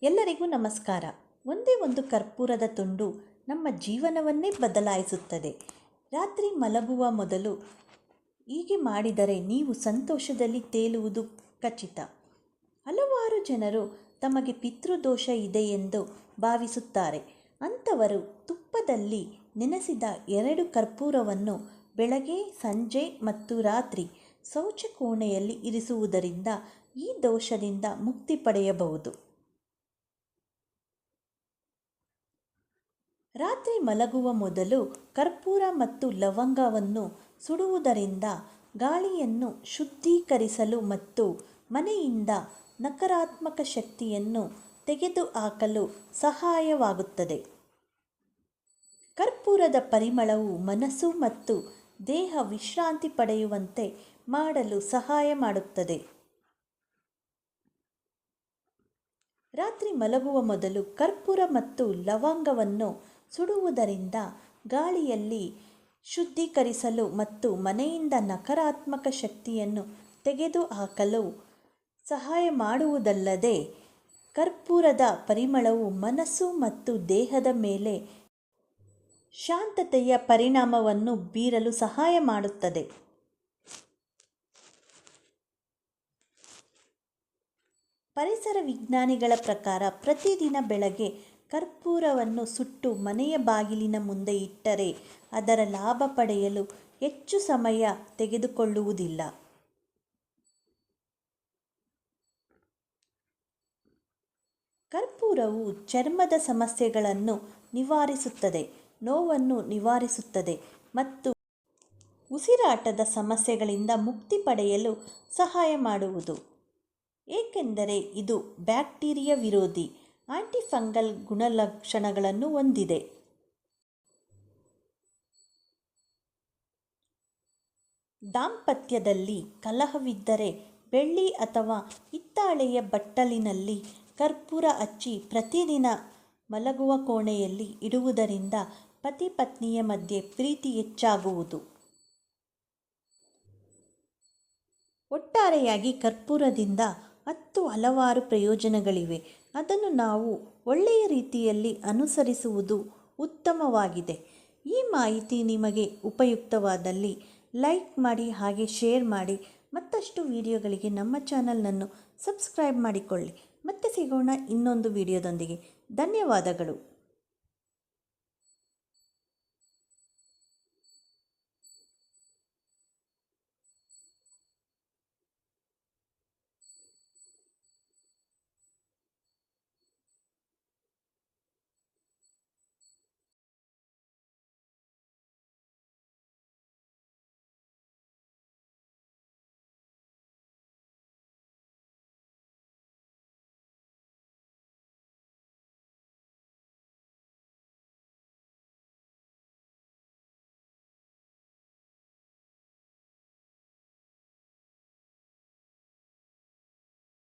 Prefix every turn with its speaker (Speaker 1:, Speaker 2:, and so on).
Speaker 1: ಎಲ್ಲರಿಗೂ ನಮಸ್ಕಾರ. ಒಂದೇ ಒಂದು ಕರ್ಪೂರದ ತುಂಡು ನಮ್ಮ ಜೀವನವನ್ನೇ ಬದಲಾಯಿಸುತ್ತದೆ. ರಾತ್ರಿ ಮಲಗುವ ಮೊದಲು ಹೀಗೆ ಮಾಡಿದರೆ ನೀವು ಸಂತೋಷದಲ್ಲಿ ತೇಲುವುದು ಖಚಿತ. ಹಲವಾರು ಜನರು ತಮಗೆ ಪಿತೃದೋಷ ಇದೆ ಎಂದು ಭಾವಿಸುತ್ತಾರೆ. ಅಂಥವರು ತುಪ್ಪದಲ್ಲಿ ನೆನೆಸಿದ 2 ಕರ್ಪೂರವನ್ನು ಬೆಳಗ್ಗೆ, ಸಂಜೆ ಮತ್ತು ರಾತ್ರಿ ಶೌಚಕೋಣೆಯಲ್ಲಿ ಇರಿಸುವುದರಿಂದ ಈ ದೋಷದಿಂದ ಮುಕ್ತಿ ಪಡೆಯಬಹುದು. ರಾತ್ರಿ ಮಲಗುವ ಮೊದಲು ಕರ್ಪೂರ ಮತ್ತು ಲವಂಗವನ್ನು ಸುಡುವುದರಿಂದ ಗಾಳಿಯನ್ನು ಶುದ್ಧೀಕರಿಸಲು ಮತ್ತು ಮನೆಯಿಂದ ನಕಾರಾತ್ಮಕ ಶಕ್ತಿಯನ್ನು ತೆಗೆದುಹಾಕಲು ಸಹಾಯವಾಗುತ್ತದೆ. ಕರ್ಪೂರದ ಪರಿಮಳವು ಮನಸ್ಸು ಮತ್ತು ದೇಹ ವಿಶ್ರಾಂತಿ ಪಡೆಯುವಂತೆ ಮಾಡಲು ಸಹಾಯ ಮಾಡುತ್ತದೆ. ರಾತ್ರಿ ಮಲಗುವ ಮೊದಲು ಕರ್ಪೂರ ಮತ್ತು ಲವಂಗವನ್ನು ಸುಡುವುದರಿಂದ ಗಾಳಿಯಲ್ಲಿ ಶುದ್ಧೀಕರಿಸಲು ಮತ್ತು ಮನೆಯಿಂದ ನಕಾರಾತ್ಮಕ ಶಕ್ತಿಯನ್ನು ತೆಗೆದುಹಾಕಲು ಸಹಾಯ ಮಾಡುವುದಲ್ಲದೆ, ಕರ್ಪೂರದ ಪರಿಮಳವು ಮನಸ್ಸು ಮತ್ತು ದೇಹದ ಮೇಲೆ ಶಾಂತತೆಯ ಪರಿಣಾಮವನ್ನು ಬೀರಲು ಸಹಾಯ ಮಾಡುತ್ತದೆ. ಪರಿಸರ ವಿಜ್ಞಾನಿಗಳ ಪ್ರಕಾರ ಪ್ರತಿದಿನ ಬೆಳಗ್ಗೆ ಕರ್ಪೂರವನ್ನು ಸುಟ್ಟು ಮನೆಯ ಬಾಗಿಲಿನ ಮುಂದೆ ಇಟ್ಟರೆ ಅದರ ಲಾಭ ಪಡೆಯಲು ಹೆಚ್ಚು ಸಮಯ ತೆಗೆದುಕೊಳ್ಳುವುದಿಲ್ಲ. ಕರ್ಪೂರವು ಚರ್ಮದ ಸಮಸ್ಯೆಗಳನ್ನು ನಿವಾರಿಸುತ್ತದೆ, ನೋವನ್ನು ನಿವಾರಿಸುತ್ತದೆ ಮತ್ತು ಉಸಿರಾಟದ ಸಮಸ್ಯೆಗಳಿಂದ ಮುಕ್ತಿ ಪಡೆಯಲು ಸಹಾಯ ಮಾಡುವುದು. ಏಕೆಂದರೆ ಇದು ಬ್ಯಾಕ್ಟೀರಿಯಾ ವಿರೋಧಿ ಆಂಟಿಫಂಗಲ್ ಗುಣಲಕ್ಷಣಗಳನ್ನು ಹೊಂದಿದೆ. ದಾಂಪತ್ಯದಲ್ಲಿ ಕಲಹವಿದ್ದರೆ ಬೆಳ್ಳಿ ಅಥವಾ ಹಿತ್ತಾಳೆಯ ಬಟ್ಟಲಿನಲ್ಲಿ ಕರ್ಪೂರ ಹಚ್ಚಿ ಪ್ರತಿದಿನ ಮಲಗುವ ಕೋಣೆಯಲ್ಲಿ ಇಡುವುದರಿಂದ ಪತಿ ಪತ್ನಿಯ ಮಧ್ಯೆ ಪ್ರೀತಿ ಹೆಚ್ಚಾಗುವುದು. ಒಟ್ಟಾರೆಯಾಗಿ ಕರ್ಪೂರದಿಂದ ಹಲವಾರು ಪ್ರಯೋಜನಗಳಿವೆ. ಅದನ್ನು ನಾವು ಒಳ್ಳೆಯ ರೀತಿಯಲ್ಲಿ ಅನುಸರಿಸುವುದು ಉತ್ತಮವಾಗಿದೆ. ಈ ಮಾಹಿತಿ ನಿಮಗೆ ಉಪಯುಕ್ತವಾದಲ್ಲಿ ಲೈಕ್ ಮಾಡಿ, ಹಾಗೆ ಶೇರ್ ಮಾಡಿ. ಮತ್ತಷ್ಟು ವಿಡಿಯೋಗಳಿಗೆ ನಮ್ಮ ಚಾನಲನ್ನು ಸಬ್ಸ್ಕ್ರೈಬ್ ಮಾಡಿಕೊಳ್ಳಿ. ಮತ್ತೆ ಸಿಗೋಣ ಇನ್ನೊಂದು ವಿಡಿಯೋದೊಂದಿಗೆ. ಧನ್ಯವಾದಗಳು.